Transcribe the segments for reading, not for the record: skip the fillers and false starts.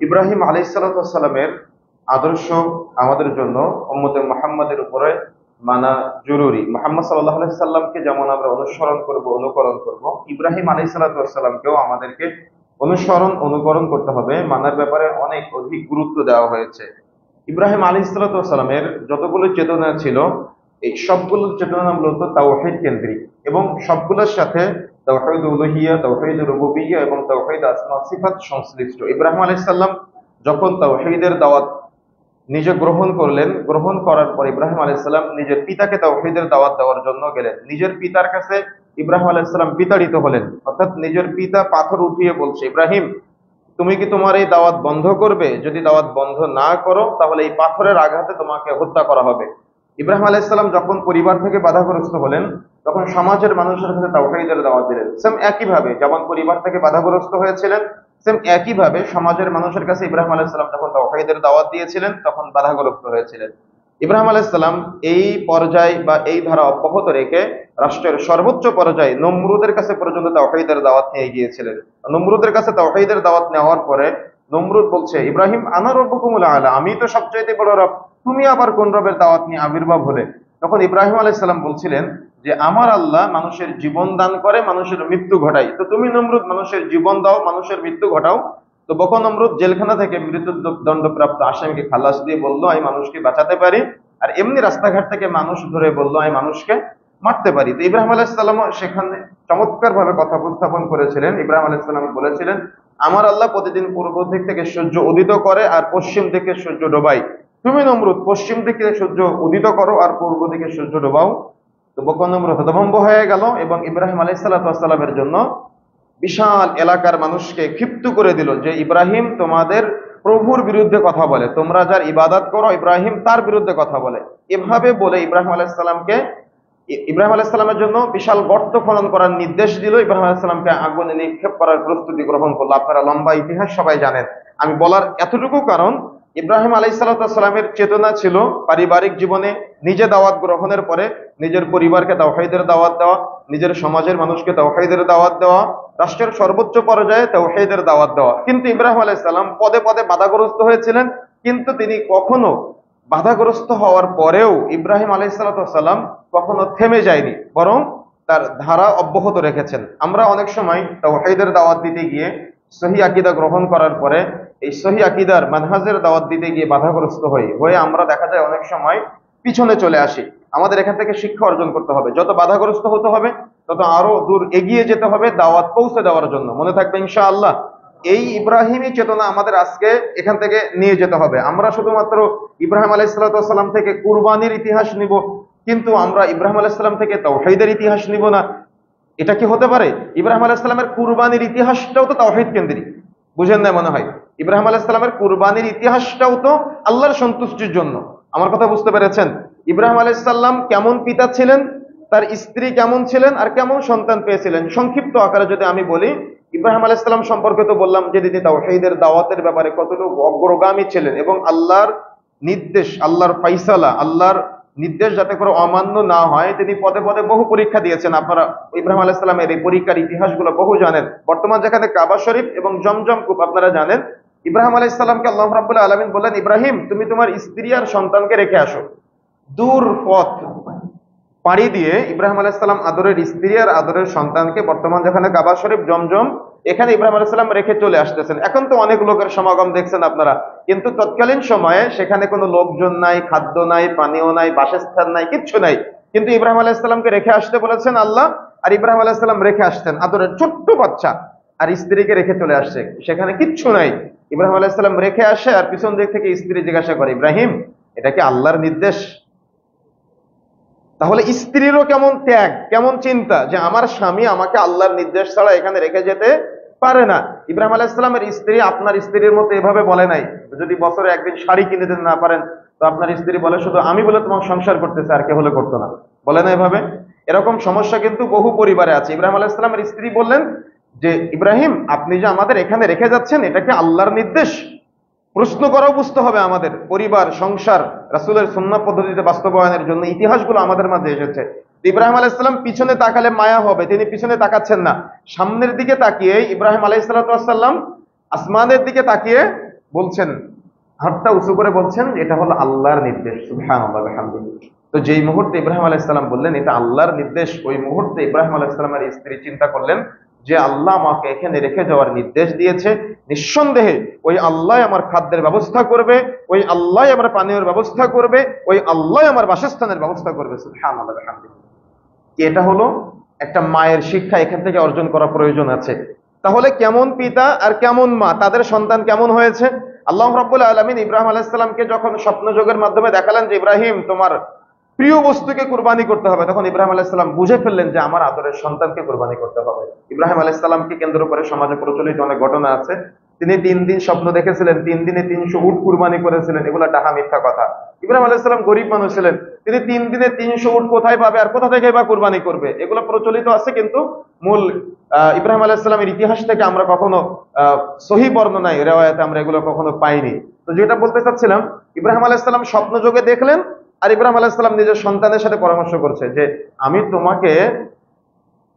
ইব্রাহিম আলাইহিসসালামের আদর্শ আমাদের জন্য উম্মতে মুহাম্মাদের উপরে মানা জরুরি। মুহাম্মদ সাল্লাল্লাহু আলাইহি সাল্লামকে যেমন আমরা অনুসরণ করব, অনুকরণ করব, ইব্রাহিম আলাইহিসসালামকেও আমাদেরকে অনুসরণ অনুকরণ করতে হবে। মানার ব্যাপারে অনেক অধিক গুরুত্ব দেওয়া হয়েছে। ইব্রাহিম আলাইহিসসালামের যতগুলো চেতনা ছিল, এই সবগুলো চেতনা মূলত তাওহীদ কেন্দ্রিক এবং সবগুলোর সাথে তাওহীদ উলুহিয়্যা, তাওহীদ রুবুবিয়্যা এবং তাওহীদ আসমা সিফাত সংশ্লিষ্ট। ইব্রাহিম আলাইহিস সালাম যখন তাওহীদের দাওয়াত নিজে গ্রহণ করলেন, গ্রহণ করার পর ইব্রাহিম আলাইহিস সালাম নিজের পিতাকে তাওহীদের দাওয়াত দেওয়ার জন্য গেলেন। নিজের পিতার কাছে ইব্রাহিম আলাইহিস সালাম বিতাড়িত হলেন, অর্থাৎ নিজের পিতা পাথর উঠিয়ে বলছে, ইব্রাহিম তুমি কি তোমার এই দাওয়াত বন্ধ করবে? যদি দাওয়াত বন্ধ না করো তাহলে এই পাথরের আঘাতে তোমাকে হত্যা করা হবে। ইব্রাহিম আলাইহিস সালাম যখন পরিবার থেকে বাধাগ্রস্ত হলেন, তখন সমাজের মানুষের কাছে তাওহীদের দাওয়াত দিলেন। সেম একই ভাবে যেমন পরিবার থেকে বাধাগ্রস্ত হয়েছিলেন, সেম একই ভাবে সমাজের মানুষের কাছে ইব্রাহিম আলাইহিস সালাম যখন তাওহীদের দাওয়াত দিয়েছিলেন তখন বাধাগ্রস্ত হয়েছিলেন। ইব্রাহিম আলাইহিস সালাম এই পর্যায় বা এই ধারা অব্যাহত রেখে রাষ্ট্রের সর্বোচ্চ পর্যায়ে নমরুদের কাছে পর্যন্ত তাওহীদের দাওয়াত নিয়ে গিয়েছিলেন। নমরুদের কাছে তাওহীদের দাওয়াত নেওয়ার পরে নমরুদ বলছে, ইব্রাহিম আনা রব্বুকুমুল আলা, আমি তো সবচাইতে বড় রব, তুমি আবার কোন রবের দাওয়াত নিয়ে আবির্ভাব হলে? তখন ইব্রাহিম আলাইহিস সালাম বলছিলেন যে আমার আল্লাহ মানুষের জীবন দান করে, মানুষের মৃত্যু ঘটায়, তো তুমি নমরুদ মানুষের জীবন দাও, মানুষের মৃত্যু ঘটাও। তো বখন নমরুদ জেলখানা থেকে মৃত্যুদণ্ডপ্রাপ্ত আসামিকে খালাস দিয়ে বললো, আমি মানুষকে বাঁচাতে পারি। আর এমনি রাস্তাঘাট থেকে মানুষ ধরে বললো, আমি মানুষকে মারতে পারি। তো ইব্রাহিম আলাইহিস সালাম সেখানে চমৎকার ভাবে কথা উপস্থাপন করেছিলেন। ইব্রাহিম আলাইহিস সালাম বলেছিলেন, আমার আল্লাহ প্রতিদিন পূর্ব দিক থেকে সূর্য উদিত করে আর পশ্চিম দিকে সূর্য ডোবায়, তুমি নমরুদ পশ্চিম দিকে সূর্য উদিত করো আর পূর্ব দিকে সূর্য ডোবাও। তো বখন নমরুদ হতভম্ব হয়ে গেল এবং ইব্রাহিম আলাইহিস সালামের জন্য বিশাল এলাকার মানুষকে ক্ষিপ্ত করে দিল যে ইব্রাহিম তোমাদের প্রভুর বিরুদ্ধে কথা বলে, তোমরা যার ইবাদত করো ইব্রাহিম তার বিরুদ্ধে কথা বলে। এভাবে বলে ইব্রাহিম আলাইহিস সালামের জন্য বিশাল গর্ত খনন করার নির্দেশ দিল। ইব্রাহিম আলাইহিস সালামকে আগুনে নিক্ষেপ করার প্রস্তুতি গ্রহণ করলো। আপনারা লম্বা ইতিহাস সবাই জানেন, আমি বলার এতটুকু কারণ ইব্রাহিম আলাইহিস সালামের চেতনা ছিল পারিবারিক জীবনে নিজে দাওয়াত গ্রহণের পরে নিজের পরিবারকে তাওহীদের দাওয়াত দেওয়া, নিজের সমাজের মানুষকে তাওহীদের দাওয়াত দেওয়া, রাষ্ট্রের সর্বোচ্চ পর্যায়ে তাওহীদের দাওয়াত দেওয়া। কিন্তু ইব্রাহিম আলাইহিস সালাম পদে পদে বাধাগ্রস্ত হয়েছিলেন, কিন্তু তিনি কখনো বাধাগ্রস্ত হওয়ার পরেও ইব্রাহিম আলাইহিস সালাম কখনো থেমে যায়নি, বরং তার ধারা অব্যাহত রেখেছেন। আমরা অনেক সময় তাওহীদের দাওয়াত দিতে গিয়ে সহি আকীদা গ্রহণ করার পরে এই সহি আকীদার মানহাজের দাওয়াত দিতে গিয়ে বাধাগ্রস্ত হয়ে আমরা দেখা যায় অনেক সময় পিছনে চলে আসি। আমাদের এখান থেকে শিক্ষা অর্জন করতে হবে, যত বাধাগ্রস্ত হতে হবে তত আরো দূর এগিয়ে যেতে হবে দাওয়াত পৌঁছে দেওয়ার জন্য। মনে থাকবে ইনশাআল্লাহ, এই ইব্রাহিমী চেতনা আমাদের আজকে এখান থেকে নিয়ে যেতে হবে। আমরা শুধুমাত্র ইব্রাহিম আলাইহিস সালাম থেকে কুরবানির ইতিহাস নিব, কিন্তু আমরা ইব্রাহিম আলাইহিস সালাম থেকে তাওহীদের ইতিহাস নিব না, এটা কি হতে পারে? ইব্রাহিম আলাইহিস সালামের কুরবানির ইতিহাসটাও তো তাওহীদ কেন্দ্রিক, বুঝেন না মনে হয়? ইব্রাহিম আলাইহিস সালামের কুরবানির ইতিহাসটাও তো আল্লাহর সন্তুষ্টির জন্য। আমার কথা বুঝতে পেরেছেন? ইব্রাহিম আলাইহিস সালাম কেমন পিতা ছিলেন, তার স্ত্রী কেমন ছিলেন, আর কেমন সন্তান পেয়েছিলেন, সংক্ষিপ্ত আকারে যদি আমি বলি, ইব্রাহিম আলাইহিস সালাম সম্পর্কে তো বললাম যে তিনি তাওহীদের দাওয়াতের ব্যাপারে কতটুকু অগ্রগামী ছিলেন এবং আল্লাহর নির্দেশ, আল্লাহর ফাইসালা, আল্লাহর নির্দেশ যাতে করে অমান্য না হয় তিনি পদে পদে বহু পরীক্ষা দিয়েছেন। আপনারা ইব্রাহিম আলাইহিস সালামের এই পরীক্ষার ইতিহাসগুলো বহু জানেন। বর্তমান যেখানে কাবা শরীফ এবং জমজম কূপ আপনারা জানেন, ইব্রাহিম আলাইহিস সালামকে আল্লাহ রাব্বুল আলামিন বললেন, ইব্রাহিম তুমি তোমার স্ত্রী আর সন্তানকে রেখে আসো। দূর পথ পাড়ি দিয়ে ইব্রাহিম আলাইহিস সালাম আদরের স্ত্রী আর আদরের সন্তানকে বর্তমান যেখানে কাবা শরীফ জমজম এখানে ইব্রাহিম আলাইহিস সালাম রেখে চলে আসতেছেন। এখন তো অনেক লোকের সমাগম দেখছেন আপনারা, কিন্তু তৎকালীন সময়ে সেখানে কোনো লোকজন নাই, খাদ্য নাই, পানীয় নাই, বাসস্থান নাই, কিচ্ছু নাই। কিন্তু ইব্রাহিম আলাইহিস সালামকে রেখে আসতে বলেছেন আল্লাহ, আর ইব্রাহিম আলাইহিস সালাম রেখে আসছেন আদরের ছোট্ট বাচ্চা আর স্ত্রীকে রেখে চলে আসছে, সেখানে কিচ্ছু নাই। ইব্রাহিম আলাইহিস সালাম রেখে আসে আর পিছন দিক থেকে স্ত্রী জিজ্ঞাসা করে, ইব্রাহিম এটা কি আল্লাহর নির্দেশ? তাহলে স্ত্রীরও কেমন ত্যাগ, কেমন চিন্তা যে আমার স্বামী আমাকে আল্লাহর নির্দেশ ছাড়া এখানে রেখে যেতে পারে না। ইব্রাহিম আলাইহিস সালামের স্ত্রী আপনার স্ত্রীর মতো এভাবে বলে নাই, যদি বছরে একদিন শাড়ি কিনে দিতে না পারেন তো আপনার স্ত্রী বলে শুধু আমি বলে তোমার সংসার করতেছে, আর কে হলে করতো না, বলে না এভাবে? এরকম সমস্যা কিন্তু বহু পরিবারে আছে। ইব্রাহিম আলাইহিস সালামের স্ত্রী বললেন যে ইব্রাহিম আপনি যে আমাদের এখানে রেখে যাচ্ছেন এটা কি আল্লাহর নির্দেশ? প্রশ্ন করাও বুঝতে হবে আমাদের। পরিবার সংসার রাসূলের সুন্নাহ পদ্ধতিতে বাস্তবায়নের জন্য ইতিহাসগুলো আমাদের মাঝে এসেছে। ইব্রাহিম আলাইহিস সালাম পিছনে তাকালে মায়া হবে, তিনি পিছনে তাকাচ্ছেন না, সামনের দিকে তাকিয়ে ইব্রাহিম আলাইহিস সালাম আসমানের দিকে তাকিয়ে বলছেন, হাতটা উঁচু করে বলছেন এটা হলো আল্লাহর নির্দেশ। সুবহানাল্লাহ ওয়া বিহামদিহি। তো যেই মুহূর্তে ইব্রাহিম আলাইহিস সালাম বললেন এটা আল্লাহর নির্দেশ, ওই মুহূর্তে ইব্রাহিম আলাইহিস সালামের স্ত্রী চিন্তা করলেন যে আল্লাহ আমাকে এখানে রেখে যাওয়ার নির্দেশ দিয়েছে, নিঃসন্দেহে ওই আল্লাহ আমার খাদ্যের ব্যবস্থা করবে, ওই আল্লাহ আমার পানীয়ের ব্যবস্থা করবে, ওই আল্লাহ আমার বাসস্থানের ব্যবস্থা করবে। সুবহানাল্লাহ ওয়া বিহামদিহি। এটা হলো একটা মায়ের শিক্ষা, এখান থেকে অর্জন করা প্রয়োজন আছে। তাহলে কেমন পিতা আর কেমন মা, তাদের সন্তান কেমন হয়েছে? আল্লাহ রাব্বুল আলামিন ইব্রাহিম আলাইহিস সালামকে যখন স্বপ্নযোগের মাধ্যমে দেখালেন যে ইব্রাহিম তোমার প্রিয় বস্তুকে কুরবানি করতে হবে, তখন ইব্রাহিম আলাইহিস সালাম বুঝে ফেললেন যে আমার আদরের সন্তানকে কুরবানি করতে হবে। ইব্রাহিম আলাইহিস সালামকে কেন্দ্র করে সমাজে প্রচলিত অনেক ঘটনা আছে। তিনি 3 দিন স্বপ্ন দেখেছিলেন, 3 দিনে 300 উট কুরবানি করেছিলেন, এগুলা ডাহা মিথ্যা কথা। ইব্রাহিম আলাইহিস সালাম গরিব মানুষ ছিলেন, তিনি 3 দিনে 300 উট কোথায় পাবে আর কোথা থেকে বা কুরবানি করবে, এগুলো প্রচলিত আছে, কিন্তু মূল ইব্রাহিম আলাইহিস সালামের ইতিহাস থেকে আমরা কখনো সহি বর্ণনায় রেওয়ায়াতে আমরা এগুলো কখনো পাইনি। তো যেটা বলতে চাচ্ছিলাম, ইব্রাহিম আলাইহিস সালাম স্বপ্ন যোগে দেখলেন, আর ইব্রাহিম আলাইহিস সালাম নিজের সন্তানের সাথে পরামর্শ করছে যে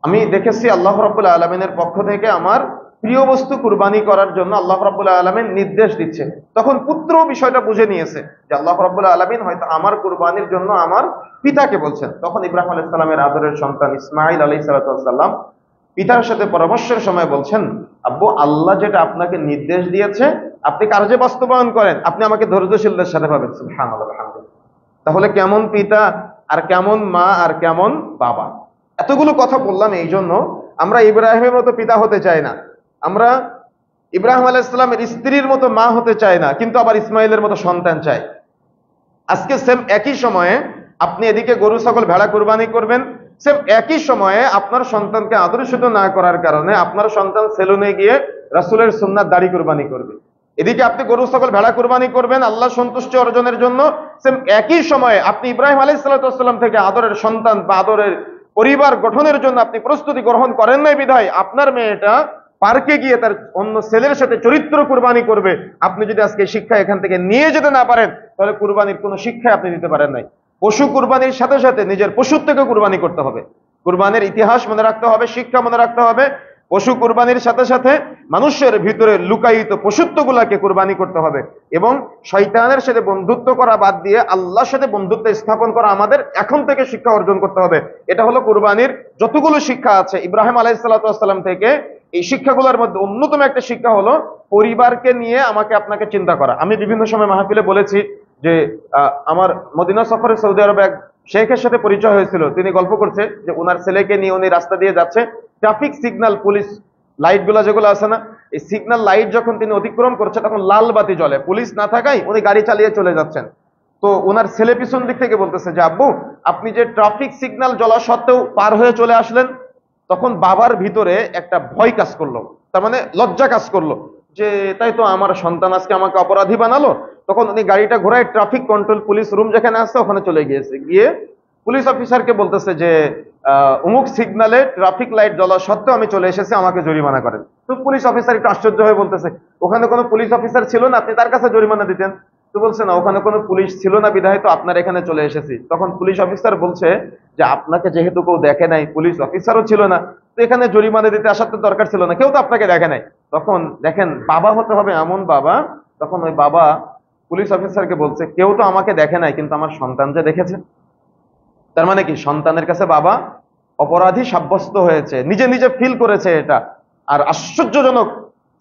আমি দেখেছি আল্লাহ রাব্বুল আলামিনের পক্ষ থেকে আমার প্রিয় বস্তু কুরবানি করার জন্য আল্লাহ রাব্বুল আলামিন নির্দেশ দিচ্ছে। তখন পুত্র বিষয়টা বুঝে নিয়েছে যে আল্লাহ রাব্বুল আলামিন হয়তো আমার কুরবানির জন্য আমার পিতাকে বলছেন। তখন ইব্রাহিম আলাইহিস সালামের আদরের সন্তান ইসমাঈল আলাইহিস সালাম পিতার সাথে পরামর্শের সময় বলছেন, আব্বু আল্লাহ যেটা আপনাকে নির্দেশ দিয়েছে আপনি কার্যে বাস্তবায়ন করেন, আপনি আমাকে ধৈর্যশীলদের সাথে পাবেন। সুবহানাল্লাহ ওয়া বিহামদিহি। তাহলে কেমন পিতা আর কেমন মা আর কেমন বাবা, এতগুলো কথা বললাম এই জন্য, আমরা ইব্রাহিমের মতো পিতা হতে চাই না, আমরা ইব্রাহিম আলাইহিস সালামের স্ত্রীর মতো মা হতে চাই না, কিন্তু আবার ইসমাইলের মতো সন্তান চাই। আজকে সেম একই সময়ে আপনি এদিকে গরু ছাগল ভেড়া কুরবানি করবেন, সেম একই সময়ে আপনার সন্তানকে আদর্শিত না করার কারণে আপনার সন্তান সেলুনে গিয়ে রাসূলের সুন্নাত দাড়ি কুরবানি করবে। এদিকে আপনি গরু ছাগল ভেড়া কুরবানি করবেন আল্লাহ সন্তুষ্টি অর্জনের জন্য, সেম একই সময়ে আপনি ইব্রাহিম আলাইহিস সালাম থেকে আদরের সন্তান বা আদরের পরিবার গঠনের জন্য আপনি প্রস্তুতি গ্রহণ করেন নাই বিধায় আপনার মেয়েটা পার্কে গিয়ে তার অন্য ছেলের সাথে চরিত্র কুরবানি করবে। আপনি যদি আজকে শিক্ষা এখান থেকে নিয়ে যেতে না পারেন, তাহলে কুরবানির কোনো শিক্ষা আপনি দিতে পারেন নাই। পশু কুরবানির সাথে সাথে নিজের পশুত্বকে কুরবানি করতে হবে, কুরবানির ইতিহাস মনে রাখতে হবে, শিক্ষা মনে রাখতে হবে। পশু কুরবানির সাথে সাথে মানুষের ভিতরে লুকায়িত পশুত্বগুলাকে কুরবানি করতে হবে, এবং শয়তানের সাথে বন্ধুত্ব করা বাদ দিয়ে আল্লাহর সাথে বন্ধুত্ব স্থাপন করা আমাদের এখন থেকে শিক্ষা অর্জন করতে হবে। এটা হলো কুরবানির যতগুলো শিক্ষা আছে ইব্রাহিম আলাইহিস সালাম থেকে। এই শিক্ষাগুলোর মধ্যে অন্যতম একটা শিক্ষা হলো পরিবারকে নিয়ে আমাকে আপনাকে চিন্তা করা। আমি বিভিন্ন সময় মাহফিলে বলেছি যে আমার মদিনা সফরে সৌদি আরবে এক শেখের সাথে পরিচয় হয়েছিল। তিনি গল্প করছে যে ওনার ছেলেকে নিয়ে উনি রাস্তা দিয়ে যাচ্ছে, ট্রাফিক সিগন্যাল পুলিশ লাইট গুলা যেগুলো আছে না, এই সিগন্যাল লাইট যখন তিনি অতিক্রম করছে তখন লাল বাতি জ্বলে, পুলিশ না থাকায় উনি গাড়ি চালিয়ে চলে যাচ্ছেন। তো ওনার ছেলে পিছন দিক থেকে বলতেছে যে আব্বু আপনি যে ট্রাফিক সিগন্যাল জ্বলা সত্ত্বেও পার হয়ে চলে আসলেন। তখন বাবার ভিতরে একটা ভয় কাজ করলো, তার মানে লজ্জা কাজ করলো যে তাই তো আমার সন্তান আজকে আমাকে অপরাধী বানালো। তখন উনি গাড়িটা ঘোরায় ট্রাফিক কন্ট্রোল পুলিশ রুম যেখানে আছে ওখানে চলে গিয়েছে, গিয়ে পুলিশ অফিসারকে বলতেছে যে অমুক সিগন্যালে ট্রাফিক লাইট জ্বলা সত্ত্বেও আমি চলে এসেছি, আমাকে জরিমানা করেন। তো পুলিশ অফিসার একটু আশ্চর্য হয়ে বলতেছে ওখানে কোনো পুলিশ অফিসার ছিল না, আপনি তার কাছে জরিমানা দিতেন। তো বলছে না, ওখানে কোনো পুলিশ ছিল না বিধায় তো আপনার এখানে চলে এসেছি। তখন পুলিশ অফিসার বলছে যে আপনাকে যেহেতু কেউ দেখে নাই, পুলিশ অফিসারও ছিল না, তো এখানে জরিমানা দিতে আসার তো দরকার ছিল না, কেউ তো আপনাকে দেখে নাই। তখন দেখেন বাবা হতে হবে এমন বাবা, তখন ওই বাবা পুলিশ অফিসারকে বলছে কেউ তো আমাকে দেখে নাই, কিন্তু আমার সন্তান যে দেখেছে। তার মানে কি সন্তানের কাছে বাবা অপরাধী সাব্যস্ত হয়েছে, নিজে নিজে ফিল করেছে এটা। আর আশ্চর্যজনক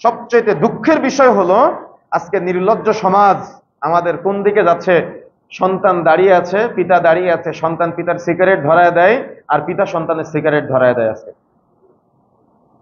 সবচেয়ে দুঃখের বিষয় হলো আজকে নির্লজ্জ সমাজ আমাদের কোন দিকে যাচ্ছে। সন্তান দাঁড়িয়ে আছে, পিতা দাঁড়িয়ে আছে, সন্তান পিতার সিগারেট ধরায় দেয় আর পিতা সন্তানের সিগারেট ধরায় দেয়। আজকে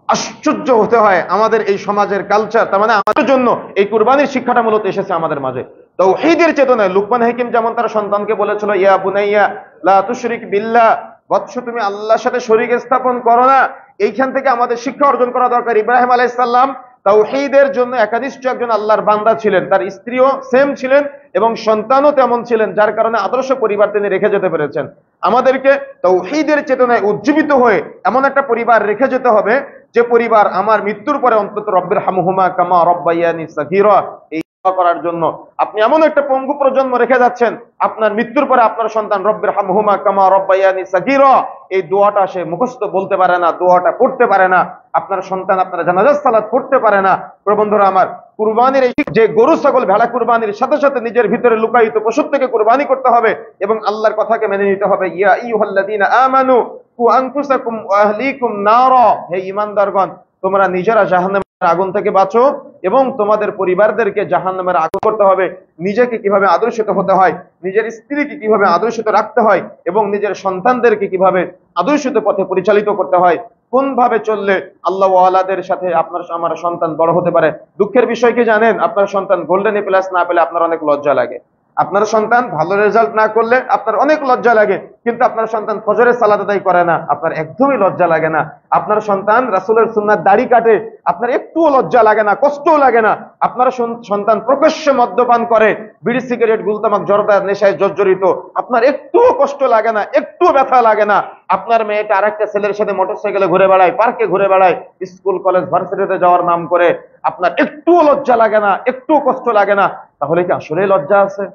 আশ্চর্য হতে হয় আমাদের এই সমাজের কালচার। তার মানে আমাদের জন্য এই কুরবানির শিক্ষাটা মূলত এসেছে আমাদের মাঝে তাওহীদের চেতনায়। লুকমান হাকিম যেমন তার সন্তানকে বলেছিল ইয়া বুনাইয়া লা তুশরিক বিল্লাহ, বৎস তুমি আল্লাহর সাথে শরীক স্থাপন করো না। এইখান থেকে আমাদের শিক্ষা অর্জন করা দরকার। ইব্রাহিম আলাইহিস সালাম তাওহীদের জন্য একানিষ্ঠ একজন আল্লাহর বান্দা ছিলেন, তার স্ত্রীও সেম ছিলেন এবং সন্তানও তেমন ছিলেন, যার কারণে আদর্শ পরিবার তিনি রেখে যেতে পেরেছেন। আমাদেরকে তাওহীদের চেতনায় উজ্জীবিত হয়ে এমন একটা পরিবার রেখে যেতে হবে যে পরিবার আমার মৃত্যুর পরে অন্তত রব্বির হামহুমা কামা রব্বায়ানি সাগীরা এই করার জন্য। আপনি এমন একটা পঙ্গু প্রজন্ম রেখে যাচ্ছেন, আপনার মৃত্যুর পরে আপনার সন্তান রব্বির হামহুমা কামা রব্বায়ানি সাগীরা এই দোয়াটা সে মুখস্থ বলতে পারে না, দোয়াটা পড়তে পারে না, আপনার সন্তান আপনার জানাজার সালাত পড়তে পারে না। বন্ধুরা আমার, কুরবানির এই যে গরু ছাগল ভেড়া কুরবানির সাথে সাথে নিজের ভিতরে লুকায়িত পশু থেকে কুরবানি করতে হবে এবং আল্লাহর কথাকে মেনে নিতে হবে। ইয়া আইয়ুহাল্লাযীনা আমানু কু আনফুসাকুম ওয়া আহলিকুম নারা, হে ঈমানদারগণ, তোমরা নিজেরা জাহান্নামের আগুন থেকে বাঁচো এবং তোমাদের পরিবারদেরকে জাহান্নামের আগুন করতে হবে। নিজেকে কিভাবে আদর্শিত হতে হয়, নিজের স্ত্রীকে কিভাবে আদর্শিত রাখতে হয় এবং নিজের সন্তানদেরকে কিভাবে আদর্শিত পথে পরিচালিত করতে হয়, কোন ভাবে চললে আল্লাহ ওয়ালাদের সাথে আপনার আমার সন্তান বড় হতে পারে। দুঃখের বিষয় কি জানেন, আপনার সন্তান গোল্ডেন এ প্লাস না পেলে আপনার অনেক লজ্জা লাগে। আপনার সন্তান ভালো রেজাল্ট না করলে আপনার অনেক লজ্জা লাগে, কিন্তু আপনার সন্তান ফজরের সালাত আদায় করে না, আপনার একদমই লজ্জা লাগে না। আপনার সন্তান রাসূলের সুন্নাত দাড়ি কাটে, আপনার একটুও লজ্জা লাগে না, কষ্টও লাগে না। আপনার সন্তান প্রকাশ্যে মদ্যপান করে, বিড়ি সিগারেট গুলতামাক জর্দার নেশায় জর্জরিত, আপনার একটুও কষ্ট লাগে না, একটুও ব্যথা লাগে না। আপনার মেয়েটা আরেকটা ছেলের সাথে মোটরসাইকেলে ঘুরে বেড়ায়, পার্কে ঘুরে বেড়ায়, স্কুল কলেজ ভার্সিটিতে যাওয়ার নাম করে, আপনার একটুও লজ্জা লাগে না, একটুও কষ্ট লাগে না। তাহলে কি আসলেই লজ্জা আছে?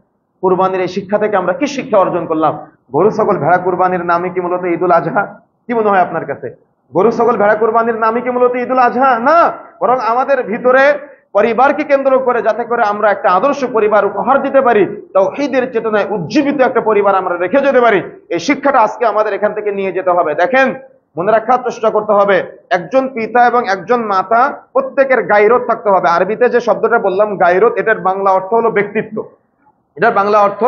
কুরবানির এই শিক্ষা থেকে আমরা কি শিক্ষা অর্জন করলাম? গরু ছাগল ভেড়া কুরবানির নামে কি মূলত ঈদুল আজহা? কি মনে হয় আপনার কাছে? গরু ছাগল ভেড়া কুরবানির নামে কি মূলত ঈদুল আজহা? না, বরং আমাদের ভিতরে পরিবারকে কেন্দ্র করে, যাতে করে আমরা একটা আদর্শ পরিবার উপহার দিতে পারি, তাওহীদের চেতনায় উজ্জীবিত একটা পরিবার আমরা রেখে যেতে পারি, এই শিক্ষাটা আজকে আমাদের এখান থেকে নিয়ে যেতে হবে। দেখেন, মনে রাখার চেষ্টা করতে হবে, একজন পিতা এবং একজন মাতা প্রত্যেকের গায়রত থাকতে হবে। আরবিতে যে শব্দটা বললাম গায়রত, এটার বাংলা অর্থ হলো ব্যক্তিত্ব। এটার বাংলা অর্থ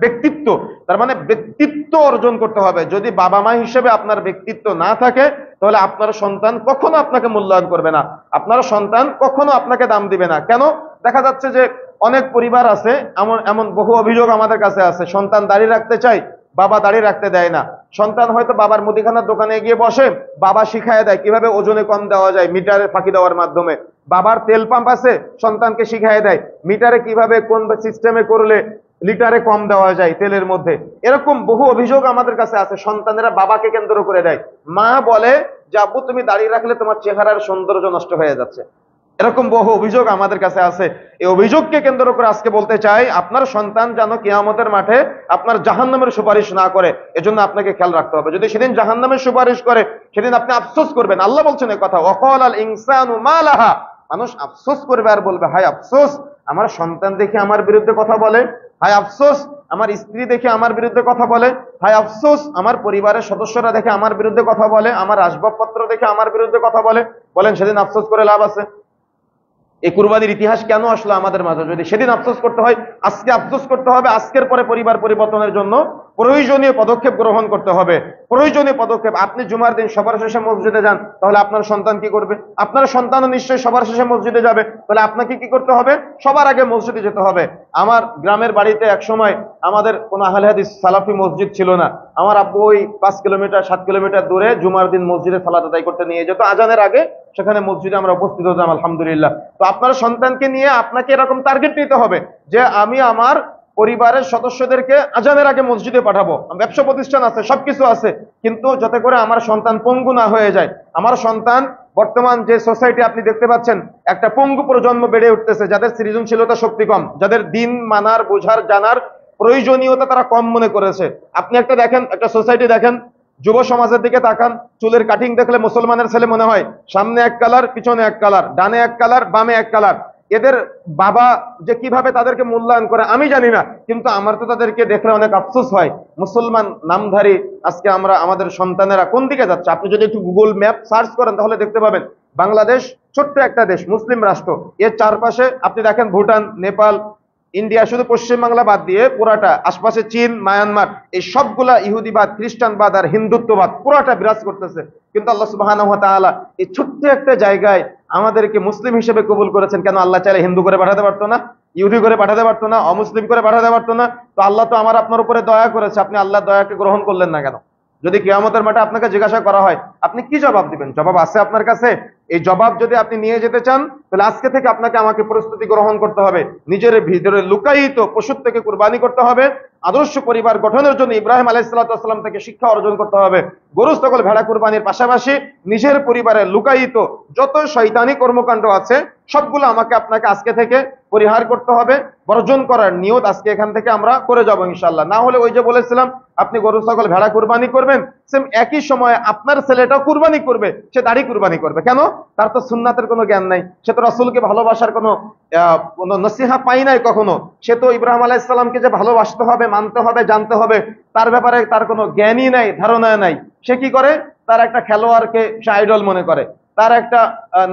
ব্যক্তিত্ব। তার মানে ব্যক্তিত্ব অর্জন করতে হবে। যদি বাবা মা হিসেবে আপনার ব্যক্তিত্ব না থাকে, তাহলে আপনার সন্তান কখনো আপনাকে মূল্যায়ন করবে না, আপনার সন্তান কখনো আপনাকে দাম দিবে না। কেন? দেখা যাচ্ছে যে অনেক পরিবার আছে, এমন এমন বহু অভিযোগ আমাদের কাছে আছে, সন্তান দাঁড়িয়ে রাখতে চায়, বাবা দাঁড়িয়ে রাখতে দেয় না। সন্তান হয়তো বাবার মুদিখানার দোকানে গিয়ে বসে, বাবা শিখায় দেয় কিভাবে ওজনে কম দেওয়া যায় মিটারে ফাঁকি দেওয়ার মাধ্যমে। বাবার তেল পাম্প আছে, সন্তানকে শিখায় দেয় মিটারে কিভাবে কোন সিস্টেমে করলে লিটারে কম দেওয়া যায় তেলের মধ্যে। এরকম বহু অভিযোগ আমাদের কাছে আছে, সন্তানেরা বাবাকে কেন্দ্র করে দেয়। মা বলে যে আব্বু তুমি দাঁড়িয়ে রাখলে তোমার চেহারার সৌন্দর্য নষ্ট হয়ে যাচ্ছে। এরকম বহু অভিযোগ আমাদের কাছে আছে। এই অভিযোগকে কেন্দ্র করে আজকে বলতে চাই, আপনার সন্তান যেন কিয়ামতের মাঠে আপনার জাহান্নামের সুপারিশ না করে, এজন্য আপনাকে খেয়াল রাখতে হবে। যদি সেদিন জাহান্নামের সুপারিশ করে, সেদিন আপনি আফসোস করবেন। আল্লাহ বলছেন এই কথা, ওয়াকালাল ইনসানু মা লাহা, মানুষ আফসোস করবে আর বলবে হায় আফসোস, আমার সন্তান দেখে আমার বিরুদ্ধে কথা বলে, হায় আফসোস আমার স্ত্রী দেখে আমার বিরুদ্ধে কথা বলে, হায় আফসোস আমার পরিবারের সদস্যরা দেখে আমার বিরুদ্ধে কথা বলে, আমার আসবাবপত্র দেখে আমার বিরুদ্ধে কথা বলে। বলেন সেদিন আফসোস করে লাভ আছে? এই কুরবানির ইতিহাস কেন আসলো আমাদের মাঝে? যদি সেদিন আফসোস করতে হয়, আজকে আফসোস করতে হবে। আজকের পরে পরিবার পরিবর্তনের জন্য প্রয়োজনীয় পদক্ষেপ গ্রহণ করতে হবে। প্রয়োজনীয় পদক্ষেপ, আপনি জুমার দিন সবার শেষে মসজিদে যান, তাহলে আপনার সন্তান কি করবে? আপনার সন্তানও নিশ্চয়ই সবার শেষে মসজিদে যাবে, তাহলে আপনাকে কি করতে হবে? সবার আগে মসজিদে যেতে হবে। আমার গ্রামের বাড়িতে এক সময় আমাদের কোনো আহলে হাদিস সালাফি মসজিদ ছিল না। আমার আব্বু ওই 5 কিলোমিটার 7 কিলোমিটার দূরে জুমার দিন মসজিদে সালাত আদায় করতে নিয়ে যেত, আজানের আগে সেখানে মসজিদে আমরা উপস্থিত হতাম আলহামদুলিল্লাহ। তো আপনার সন্তানকে নিয়ে আপনাকে এরকম টার্গেট নিতে হবে যে আমি আমার পরিবারের সদস্যদেরকে আজানের আগে মসজিদে পাঠাবো। ব্যবসা প্রতিষ্ঠান আছে, সবকিছু আছে, কিন্তু যাতে করে আমার সন্তান পঙ্গু না হয়ে যায়। আমার সন্তান, বর্তমান যে সোসাইটি আপনি দেখতে পাচ্ছেন, একটা পঙ্গু প্রজন্ম বেড়ে উঠতেছে, যাদের সৃজনশীলতা শক্তি কম, যাদের দিন মানার বোঝার জানার প্রয়োজনীয়তা তারা কম মনে করেছে। আপনি একটা দেখেন, একটা সোসাইটি দেখেন, যুব সমাজের দিকে তাকান, চুলের কাটিং দেখলে মুসলমানের ছেলে মনে হয়, সামনে এক কালার পিছনে এক কালার, ডানে এক কালার বামে এক কালার। এদের বাবা যে কিভাবে তাদেরকে মূল্যায়ন করে আমি জানি না, কিন্তু আমার তো তাদেরকে দেখলে অনেক আফসোস হয়। মুসলমান নামধারী আজকে আমরা, আমাদের সন্তানেরা কোন দিকে যাচ্ছে? আপনি যদি একটু গুগল ম্যাপ সার্চ করেন তাহলে দেখতে পাবেন বাংলাদেশ ছোট্ট একটা দেশ, মুসলিম রাষ্ট্র, এর চারপাশে আপনি দেখেন ভুটান, নেপাল, ইন্ডিয়া, শুধু পশ্চিমবাংলা বাদ দিয়ে পুরাটা আশপাশে চীন, মায়ানমার, এই সবগুলা ইহুদিবাদ, খ্রিস্টানবাদ আর হিন্দুত্ববাদ পুরাটা বিরাজ করতেছে। কিন্তু আল্লাহ সুবহানাহু ওয়া তাআলা এই ছোট্ট একটা জায়গায় আমাদেরকে মুসলিম হিসেবে কবুল করেছেন। কেন? আল্লাহ চাইলে হিন্দু করে পাঠাতে পারতো না? ইহুদি করে পাঠাতে পারতো না? অমুসলিম করে পাঠাতে পারতো না? তো আল্লাহ তো আমার আপনার উপরে দয়া করেছে, আপনি আল্লাহর দয়াকে গ্রহণ করলেন না কেন? যদি কিয়ামতের মাঠে আপনাকে জিজ্ঞাসা করা হয়, আপনি কি জবাব দিবেন? জবাব আছে আপনার কাছে? এই জবাব যদি আপনি নিয়ে যেতে চান, তাহলে আজকে থেকে আপনাকে আমাকে প্রস্তুতি গ্রহণ করতে হবে। নিজের ভিতরে লুকায়িত পশু থেকে কুরবানি করতে হবে। আদর্শ পরিবার গঠনের জন্য ইব্রাহিম আলাইহিস সালাম থেকে শিক্ষা অর্জন করতে হবে। গরু ছাগল ভেড়া কুরবানির পাশাপাশি নিজের পরিবারের লুকায়িত যত শয়তানি কর্মকাণ্ড আছে সবগুলো আমাকে আপনাকে আজকে থেকে পরিহার করতে হবে, বর্জন করার নিয়ত আজকে এখান থেকে আমরা করে যাব ইনশাআল্লাহ। না হলে ওই যে বলেছিলাম আপনি গরু ছাগল ভেড়া কুরবানি করবেন, সেম একই সময় আপনার ছেলেটাও কুরবানি করবে, সে দাড়ি কুরবানি করবে কেন? তার তো সুন্নাতের কোনো জ্ঞান নাই, সে তো রাসূলকে ভালোবাসার কোনো নসিহা পাই নাই কখনো। সে তো ইব্রাহিম আলাইহিস সালামকে যে ভালোবাসতে হবে, মানতে হবে, জানতে হবে, তার ব্যাপারে তার কোনো জ্ঞানই নাই, ধারণা নাই। সে কি করে? তার একটা খেলোয়াড়কে সে আইডল মনে করে, তার একটা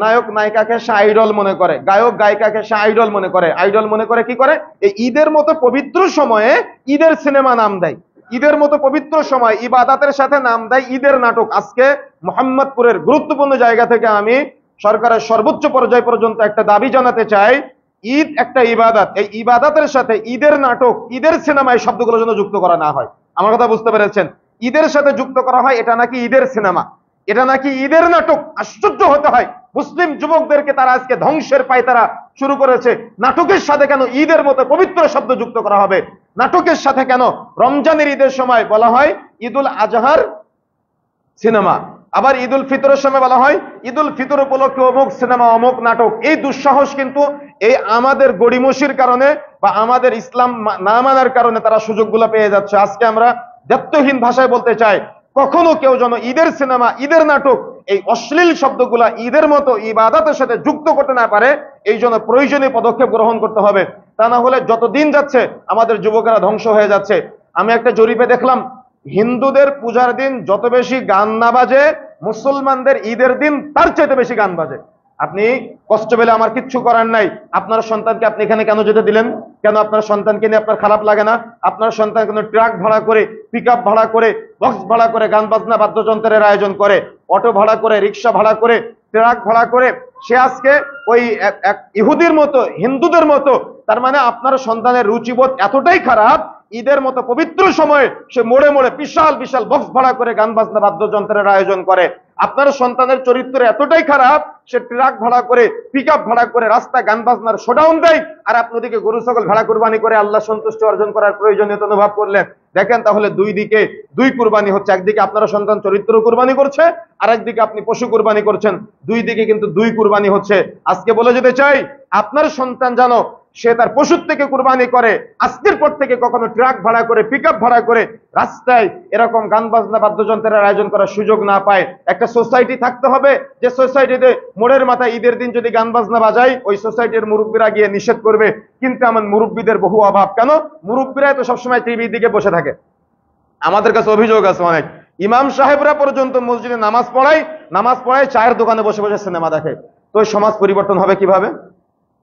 নায়ক নায়িকাকে সে আইডল মনে করে, গায়ক গায়িকাকে সে আইডল মনে করে। আইডল মনে করে কি করে? এই ঈদের মতো পবিত্র সময়ে ঈদের সিনেমা নাম দেয়, ঈদের মতো পবিত্র সময় ইবাদতের সাথে নাম দেয় ঈদের নাটক। আজকে মোহাম্মদপুরের গুরুত্বপূর্ণ জায়গা থেকে আমি সরকারের সর্বোচ্চ পর্যায় পর্যন্ত একটা দাবি জানাতে চাই, ঈদ একটা ইবাদত, এই ইবাদতের সাথে ঈদের নাটক, ঈদের সিনেমা এই শব্দগুলো যেন যুক্ত করা না হয়। আমার কথা বুঝতে পেরেছেন? ঈদের সাথে যুক্ত করা হয়, এটা নাকি ঈদের সিনেমা, এটা নাকি ঈদের নাটক। আশ্চর্য হতে হয়, মুসলিম যুবকদেরকে তারা আজকে ধ্বংসের পায়তারা শুরু করেছে। নাটকের সাথে কেন ঈদের মতো পবিত্র শব্দ যুক্ত করা হবে? নাটকের সাথে কেন রমজানের ঈদের সময় বলা হয় ঈদুল আজহার সিনেমা, আবার ঈদুল ফিতরের সময় বলা হয় ঈদুল ফিতর উপলক্ষে অমুক সিনেমা, অমুক নাটক? এই দুঃসাহস কিন্তু এই আমাদের গড়িমসির কারণে বা আমাদের ইসলাম না মানার কারণে তারা সুযোগগুলো পেয়ে যাচ্ছে। আজকে আমরা দায়িত্বহীন ভাষায় বলতে চাই, কখনো কেউ যেন ঈদের সিনেমা, ঈদের নাটক, এই অশ্লীল শব্দগুলা ঈদের মতো ইবাদতের সাথে যুক্ত করতে না পারে, এই জন্য প্রয়োজনীয় পদক্ষেপ গ্রহণ করতে হবে। তা না হলে যত দিন যাচ্ছে আমাদের যুবকেরা ধ্বংস হয়ে যাচ্ছে। আমি একটা জরিপে দেখলাম, হিন্দুদের পূজার দিন যত বেশি গান না বাজে, মুসলমানদের ঈদের দিন তার চাইতে বেশি গান বাজে। আপনি কষ্ট পেলে আমার কিচ্ছু করার নাই, আপনার সন্তানকে আপনি এখানে কেন যেতে দিলেন? কেন আপনার সন্তানকে নিয়ে আপনার খারাপ লাগে না? আপনার সন্তান কেন ট্রাক ভাড়া করে, পিক আপ ভাড়া করে, বক্স ভাড়া করে গান বাজনা বাদ্যযন্ত্রের আয়োজন করে, অটো ভাড়া করে, রিক্সা ভাড়া করে, ট্রাক ভাড়া করে সে আজকে ওই এক ইহুদির মতো, হিন্দুদের মতো? তার মানে আপনার সন্তানের রুচিবোধ এতটাই খারাপ, ঈদের মতো পবিত্র সময়ে সে মোড়ে মোড়ে বিশাল বিশাল বক্স ভাড়া করে গান বাজনা বাদ্যযন্ত্রের আয়োজন করে। আপনার সন্তানের চরিত্র এতটাই খারাপ, সে ট্রাক ভাড়া করে, পিক আপ ভাড়া করে রাস্তা গান বাজনার শোডাউন দেয়, আর আপনি ওদিকে গরু ছাগল ভেড়া কুরবানি করে আল্লাহ সন্তুষ্টি অর্জন করার প্রয়োজনীয়তা অনুভব করলেন। দেখেন তাহলে দুই দিকে দুই কুরবানি হচ্ছে। একদিকে আপনার সন্তান চরিত্র কুরবানি করছে, আর একদিকে আপনি পশু কুরবানি করছেন। দুই দিকে কিন্তু দুই কুরবানি হচ্ছে। আজকে বলে যেতে চাই, আপনার সন্তান জানো সে তার পশুর থেকে কুরবানি করে, আজকের পর থেকে কখনো ট্রাক ভাড়া করে, পিক আপ ভাড়া করে রাস্তায় এরকম গান বাজনা বাদ্যযন্ত্রের আয়োজন করার সুযোগ না পায়। একটা সোসাইটি থাকতে হবে, যে সোসাইটিতে মোড়ের মাথায় ঈদের দিন যদি গান বাজনা বাজায়, ওই সোসাইটির মুরব্বীরা গিয়ে নিষেধ করবে। কিন্তু আমার মুরব্বীদের বহু অভাব। কেন? মুরব্বীরা তো সবসময় টিভির দিকে বসে থাকে। আমাদের কাছে অভিযোগ আছে অনেক, ইমাম সাহেবরা পর্যন্ত মসজিদে নামাজ পড়ায় চায়ের দোকানে বসে বসে সিনেমা দেখে। তো এই সমাজ পরিবর্তন হবে কিভাবে?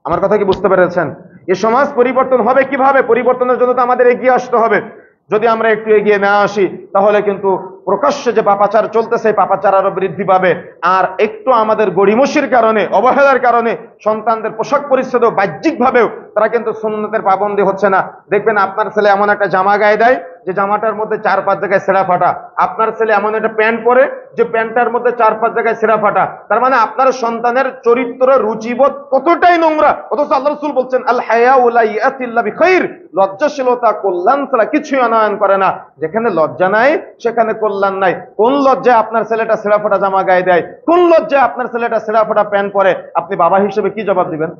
আমার কথা কি বুঝতে পেরেছেন? এই সমাজ পরিবর্তন হবে কিভাবে? পরিবর্তনের জন্য তো আমাদের এগিয়ে আসতে হবে। যদি আমরা একটু এগিয়ে না আসি, তাহলে কিন্তু প্রকাশ্যে যে পাপাচার চলতেছে, পাপাচার আরো বৃদ্ধি পাবে। আর একটু আমাদের গড়িমসির কারণে, অবহেলার কারণে সন্তানদের পোশাক পরিচ্ছদও বাহ্যিক ভাবেও তারা কিন্তু সুন্নতের পাবন্দী হচ্ছে না। দেখবেন আপনার ছেলে এমন একটা জামা গায়ে দেয় যে জামাটার মধ্যে 4-5 জায়গায় ছেঁড়া ফাটা। আপনার ছেলে এমন একটা প্যান্ট পরে যে প্যান্টটার মধ্যে 4-5 জায়গায় ছেঁড়া ফাটা। তার মানে আপনার সন্তানের চরিত্র, রুচিবোধ কতটাই নোংরা। অথচ আল্লাহ রাসূল বলছেন, আল হায়াউ লা ইয়াতি ইল্লা বিখাইর, লজ্জাশীলতা কল্যাণ ছাড়া কিছুই আনয়ন করে না। যেখানে লজ্জা নাই সেখানে কল্যাণ নাই। কোন লজ্জায় আপনার ছেলেটা ছেঁড়া ফাটা জামা গায়ে দেয়? কোন লজ্জায় আপনার ছেলেটা ছেঁড়া ফাটা প্যান্ট পরে? আপনি বাবা হিসেবে কি জবাব দিবেন?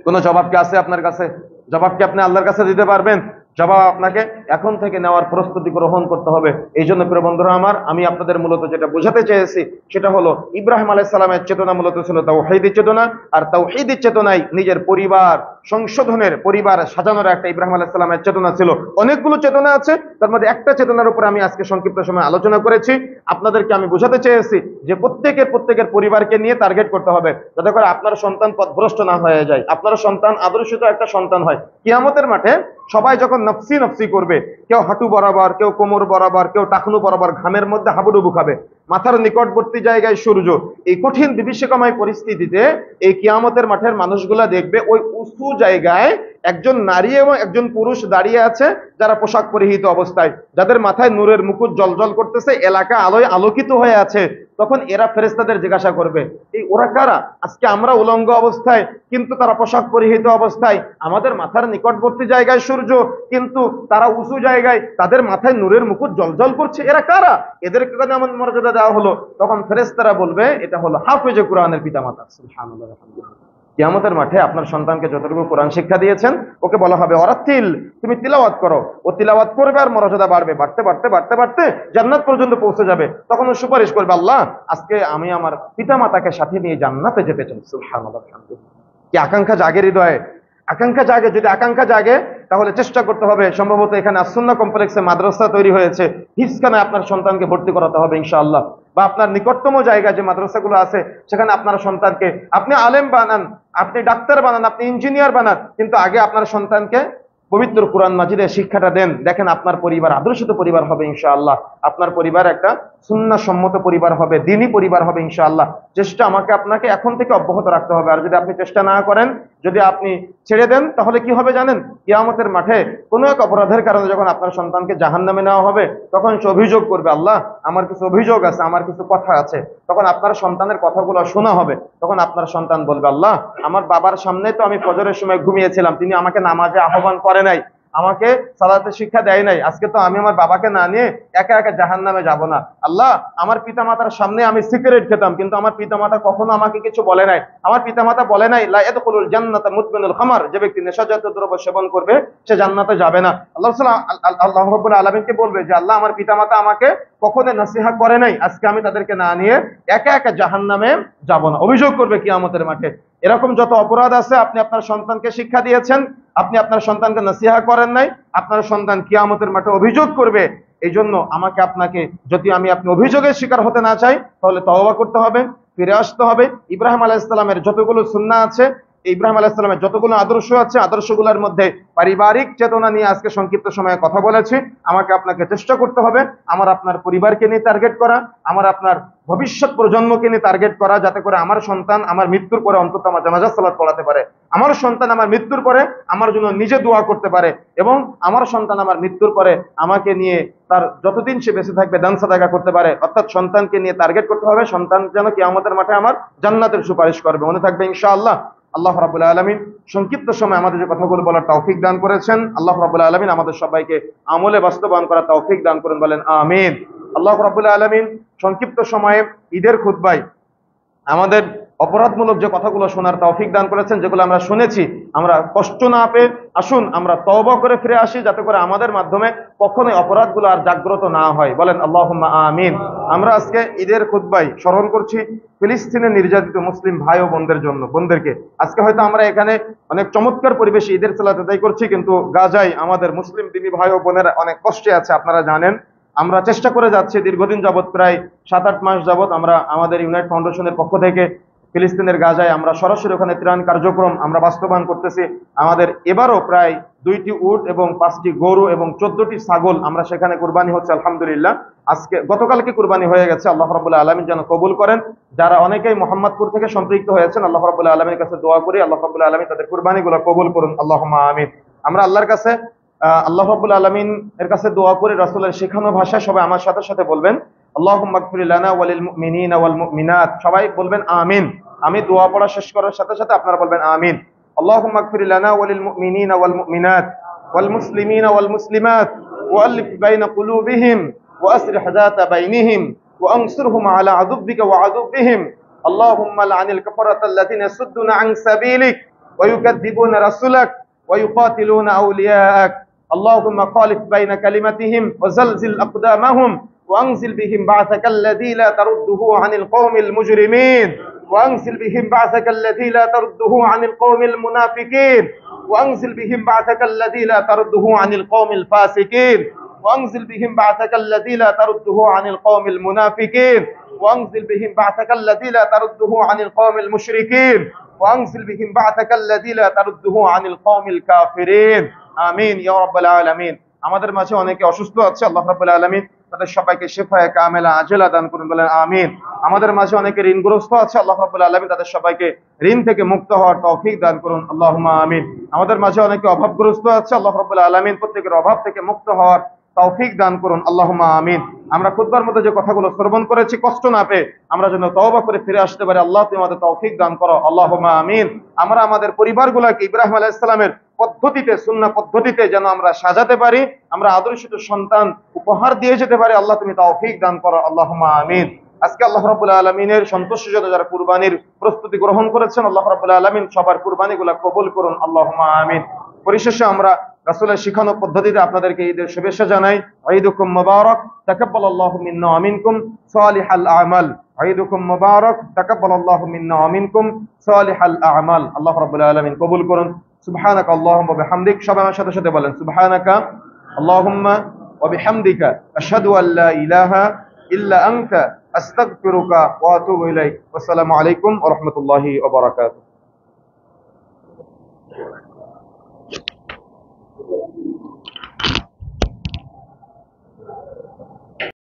কোন জবাব কি আছে আপনার কাছে? জবাব কি আপনি আল্লাহর কাছে দিতে পারবেন? জবাব আপনাকে এখন থেকে নেওয়ার প্রস্তুতি গ্রহণ করতে হবে। এই জন্য প্রিয় বন্ধুরা আমার, আমি আপনাদের মূলত যেটা বোঝাতে চেয়েছি সেটা হলো, ইব্রাহিম আলাইহিস সালামের চেতনা মূলত ছিল তাওহীদি চেতনা। আর তাওহীদি চেতনায় নিজের পরিবার সংশোধনের, পরিবার সাজানোর একটা ইব্রাহিম আলাইহিস সালামের চেতনা ছিল। অনেকগুলো চেতনা আছে, তার মধ্যে একটা চেতনার উপর আমি আজকে সংক্ষিপ্ত সময় আলোচনা করেছি। আপনাদেরকে আমি বোঝাতে চেয়েছি যে প্রত্যেকের পরিবারকে নিয়ে টার্গেট করতে হবে, যাতে করে আপনার সন্তান পথভ্রষ্ট না হয়ে যায়, আপনার সন্তান আদর্শিত একটা সন্তান হয়। কিয়ামতের মাঠে সবাই যখন নফসি নফসি করবে, কেউ হাঁটু বরাবর, কেউ কোমর বরাবর, কেউ টাকনু বরাবর ঘামের মধ্যে হাবুডুবু খাবে, মাথার নিকটবর্তী জায়গায় সূর্য, এই কঠিন বিভীষিকাময় পরিস্থিতিতে এই কিয়ামতের মাঠের মানুষগুলা দেখবে ওই উঁচু জায়গায় একজন নারী এবং একজন পুরুষ দাঁড়িয়ে আছে, যারা পোশাক পরিহিত অবস্থায়, যাদের মাথায় নূরের মুকুট জলজল করতেছে, এলাকা আলোয় আলোকিত হয়ে আছে। তখন এরা ফেরেশতাদের জিজ্ঞাসা করবে, এই ওরা কারা? আজকে আমরা উলঙ্গ অবস্থায়, কিন্তু তারা পোশাক পরিহিত অবস্থায়, আমাদের মাথার নিকটবর্তী জায়গায় সূর্য, কিন্তু তারা উঁচু জায়গায়, তাদের মাথায় নূরের মুকুট জলজল করছে, এরা কারা? এদেরকে কেন এমন মর্যাদা দেওয়া হলো? তখন ফেরেশতারা বলবে, এটা হলো হাফেজে কুরআনের পিতামাতা। সুবহানাল্লাহ, আলহামদুলিল্লাহ। কিয়ামতের মাঠে আপনার সন্তানকে যতটুকু কোরআন শিক্ষা দিয়েছেন, ওকে বলা হবে অরাত্তিল, তুমি তিলাওয়াত করো। ও তিলাওয়াত করবে আর মর্যাদা বাড়বে, বাড়তে বাড়তে বাড়তে বাড়তে জান্নাত পর্যন্ত পৌঁছে যাবে। তখন ও সুপারিশ করবে, আল্লাহ আজকে আমি আমার পিতা মাতাকে সাথে নিয়ে জান্নাতে যেতে চাই। সুবহানাল্লাহ। কি আকাঙ্ক্ষা জাগে হৃদয়ে? আকাঙ্ক্ষা জাগে। যদি আকাঙ্ক্ষা জাগে তাহলে চেষ্টা করতে হবে। সম্ভবত এখানে আসুন্নাহ কমপ্লেক্সে মাদ্রাসা তৈরি হয়েছে, হিফজখানায় আপনার সন্তানকে ভর্তি করাতে হবে ইনশাআল্লাহ। বা আপনার নিকটতম জায়গায় যে মাদ্রাসাগুলো আছে সেখানে আপনার সন্তানকে আপনি আলেম বানান, আপনি ডাক্তার বানান, আপনি ইঞ্জিনিয়ার বানান, কিন্তু আগে আপনার সন্তানকে পবিত্র কোরআন মাজিদের শিক্ষাটা দেন। দেখেন আপনার পরিবার আদর্শিত পরিবার হবে ইনশাআল্লাহ। আপনার পরিবার একটা সুন্নাহ সম্মত পরিবার হবে, দ্বীনি পরিবার হবে ইনশাআল্লাহ। চেষ্টা আমাকে আপনাকে এখন থেকে অব্যাহত রাখতে হবে। আর যদি আপনি চেষ্টা না করেন, যদি আপনি ছেড়ে দেন, তাহলে কি হবে জানেন? কিয়ামতের মাঠে কোনো এক অপরাধের কারণে যখন আপনার সন্তানকে জাহান্নামে নেওয়া হবে, তখন সে অভিযোগ করবে, আল্লাহ আমার কিছু অভিযোগ আছে, আমার কিছু কথা আছে। তখন আপনার সন্তানের কথাগুলো শোনা হবে। তখন আপনার সন্তান বলবে, আল্লাহ আমার বাবার সামনে তো আমি ফজরের সময় ঘুমিয়েছিলাম, তিনি আমাকে নামাজে আহ্বান করে নাই, আমাকে সালাতের শিক্ষা দেয় নাই। আজকে তো আমি আমার বাবাকে না নিয়ে একা একা জাহান্নামে যাব না। আল্লাহ আমার পিতামাতার সামনে আমি সিগারেট খেতাম, কিন্তু আমার পিতামাতা কখনো আমাকে কিছু বলে নাই। আমার পিতামাতা বলে নাই লা ইয়াদখুলুল জান্নাতা মুদমিনুল খামার, যে ব্যক্তি নেশাজাত দ্রব্য সেবন করবে সে জান্নাতে যাবে না। আল্লাহ রাব্বুল আলামিনকে বলবে যে আল্লাহ আমার পিতামাতা আমাকে কখনো নসিহত করে নাই, আজকে আমি তাদেরকে না নিয়ে একা একা জাহান্নামে যাব না। অভিযোগ করবে কিয়ামতের মাঠে। এরকম যত অপরাধ আছে, আপনি আপনার সন্তানকে শিক্ষা দিয়েছেন, আপনি আপনার সন্তানকে নসিহা করেন নাই, আপনার সন্তান কিয়ামতের মাঠে অভিযোগ করবে। এই জন্য আমাকে আপনাকে, যদি আপনি অভিযোগের শিকার হতে না চাই, তাহলে তওবা করতে হবে, ফিরে আসতে হবে। ইব্রাহিম আলাইহিস সালামের যতগুলো সুন্নাহ আছে, ইব্রাহিম আলাইহিস সালামের যতগুলো আদর্শ আছে, আদর্শগুলোর মধ্যে পারিবারিক চেতনা নিয়ে আজকে সংক্ষিপ্ত সময়ে কথা বলেছি। আমাকে আপনাকে চেষ্টা করতে হবে আমার আপনার পরিবারকে নিয়ে টার্গেট করা, আমার আপনার ভবিষ্যৎ প্রজন্মকে নিয়ে টার্গেট করা, যাতে করে আমার সন্তান আমার মৃত্যুর পরে অন্তত আমার জানাজা সালাত পড়াতে পারে, আমার সন্তান আমার মৃত্যুর পরে আমার জন্য নিজে দোয়া করতে পারে, এবং আমার সন্তান আমার মৃত্যুর পরে আমাকে নিয়ে তার যতদিন সে বেঁচে থাকবে দান সাদাকা করতে পারে। অর্থাৎ সন্তানকে নিয়ে টার্গেট করতে হবে, সন্তান যেন কিয়ামতের মাঠে আমার জান্নাতের সুপারিশ করবে। মনে থাকবে ইনশাআল্লাহ। আল্লাহ রাব্বুল আলামিন সংক্ষিপ্ত সময় আমাদের যে কথাগুলো বলার তৌফিক দান করেছেন, আল্লাহ রাব্বুল আলামিন আমাদের সবাইকে আমলে বাস্তবায়ন করার তৌফিক দান করুন, বলেন আমিন। আল্লাহ রাব্বুল আলামিন সংক্ষিপ্ত সময়ে ঈদের খুতবায় আমাদের অপরাধমূলক যে কথাগুলো শোনার তৌফিক দান করেছেন, যেগুলো আমরা শুনেছি আমরা কষ্ট না পেয়ে আসুন আমরা তওবা করে ফিরে আসি, যাতে করে আমাদের মাধ্যমে কখনোই অপরাধগুলো আর জাগ্রত না হয়। বলেন আল্লাহুম্মা আমিন। আমরা আজকে ঈদের খুতবায় স্মরণ করছি ফিলিস্তিনে নির্যাতিত মুসলিম ভাই ও বোনদেরকে। আজকে হয়তো আমরা এখানে অনেক চমৎকার পরিবেশে ঈদের সালাত আদায় করছি, কিন্তু গাজায় আমাদের মুসলিম দিনী ভাই ও বোনেরা অনেক কষ্টে আছে, আপনারা জানেন। আমরা চেষ্টা করে যাচ্ছি দীর্ঘদিন যাবৎ, প্রায় 7-8 মাস যাবৎ, আমরা আমাদের ইউনাইট ফাউন্ডেশনের পক্ষ থেকে ফিলিস্তিনের গাজায় আমরা সরাসরি ওখানে ত্রাণ কার্যক্রম আমরা বাস্তবায়ন করতেছি। আমাদের এবারও প্রায় 2টি উট এবং 5টি গরু এবং 14টি ছাগল আমরা সেখানে কুরবানি হচ্ছে আলহামদুলিল্লাহ। গতকালকে কুরবানি হয়ে গেছে। আল্লাহ রাব্বুল আলামিন যেন কবুল করেন। যারা অনেকেই মোহাম্মদপুর থেকে সম্পৃক্ত হয়েছেন, আল্লাহ রাব্বুল আলামিনের কাছে দোয়া করি আল্লাহ রাব্বুল আলামিন তাদের কুরবানিগুলো কবুল করুন, আল্লাহুম্মা আমিন। আমরা আল্লাহর কাছে আল্লাহ রাব্বুল আলামিন এর কাছে দোয়া করি রাসূলের শেখানো ভাষায়। সবাই আমার সাথে সাথে বলবেন আল্লাহুম্মা গফির লানা ওয়া লিল মুমিনিনা ওয়াল মুমিনাত। সবাই বলবেন আমিন। আমি দোয়া পড়া শেষ করার সাথে সাথে আপনারা বলবেন আমিন। আল্লাহুম্মা গফির লানা ওয়া লিল মুমিনিনা ওয়াল মুমিনাত ওয়াল মুসলিমিনা ওয়াল মুসলিমাত ওয়া আলিফ বাইনা কুলুবিহিম ওয়া আসরিহ যাতা বাইনিহিম ওয়া আনসুরহুম আলা আদুবিকা ওয়া আদুবিহিম। আল্লাহুম্মা লা'নিল কাফারাতা আল্লাযিনা ইয়াসুদ্দুনা আন সাবিলিক ওয়া ইউকাযযিবুনা রাসূলাক ওয়া ইউকাতিলুনা আউলিয়াআক। আল্লাহুম্মা খালিফ বাইনা কালিমাতিহিম ওয়া যালজিল আকদামাহুম وأنزل بهم بعثك الذي لا ترده عن القوم المجرمين وأنزل بهم بعثك الذي لا ترده عن القوم المنافقين وأنزل بهم بعثك الذي لا ترده عن القوم الفاسقين وأنزل بهم بعثك الذي لا ترده عن القوم المنافقين وأنزل بهم بعثك الذي لا ترده عن القوم المشركين وأنزل بهم بعثك الذي لا ترده عن القوم الكافرين آمين يا رب العالمين। আমাদের মাঝে অনেকে অসুস্থ আছে, আল্লাহ রাব্বুল আলামিন তাদের সবাইকে শিফায়ে কামেলা আজেলা দান করুন, বলেন আমিন। আমাদের মাঝে অনেকে ঋণগ্রস্ত আছে, আল্লাহ রাব্বুল আলামিন তাদের সবাইকে ঋণ থেকে মুক্ত হওয়ার তৌফিক দান করুন, আল্লাহুম্মা আমিন। আমাদের মাঝে অনেকে অভাবগ্রস্ত আছে, আল্লাহ রাব্বুল আলামিন প্রত্যেকের অভাব থেকে মুক্ত হওয়ার তৌফিক দান করুন, আল্লাহুম্মা আমিন। আমরা খুতবার মধ্যে যে কথাগুলো শ্রবণ করেছি কষ্ট না পেয়ে আমরা যেন তওবা করে ফিরে আসতে পারি, আল্লাহ তুমি আমাদের তৌফিক দান করো, আল্লাহুম্মা আমিন। আমরা আমাদের পরিবারগুলোকে ইব্রাহিম আলাইহিস সালামের পদ্ধতিতে, সুন্নাহ পদ্ধতিতে যেন আমরা সাজাতে পারি, আমরা আদর্শিত সন্তান উপহার দিয়ে যেতে পারি, আল্লাহ তুমি তৌফিক দান করো, আল্লাহুম্মা আমিন। আজকে আল্লাহ রাব্বুল আলামিনের সন্তুষ্টির জন্য যারা কুরবানির প্রস্তুতি গ্রহণ করেছেন, আল্লাহ রাব্বুল আলামিন সবার কুরবানিগুলো কবুল করুন, আল্লাহুম্মা আমিন। পরিশেষে আমরা রাসূলের শিখানো পদ্ধতিতে আপনাদেরকে ঈদের শুভেচ্ছা জানাই। ঈদুকুম মুবারক, তাকাব্বালাল্লাহু মিন্না ওয়া মিনকুম সালিহাল আমাল। ঈদুকুম মুবারক, তাকাব্বালাল্লাহু মিন্না ওয়া মিনকুম সালিহাল আমাল। আল্লাহ রাব্বুল আলামিন কবুল করুন। সুবহানাকা আল্লাহুম্মা ওয়া বিহামদিক, সবাই আমার সাথে সাথে বলেন সুবহানাকা আল্লাহুম্মা ওয়া বিহামদিকা আশহাদু আল্লা ইলাহা ইল্লা আনতা আস্তাগফিরুকা ওয়া আতুবু ইলাইক। আসসালামু আলাইকুম ওয়া রাহমাতুল্লাহি ওয়া বারাকাতুহু।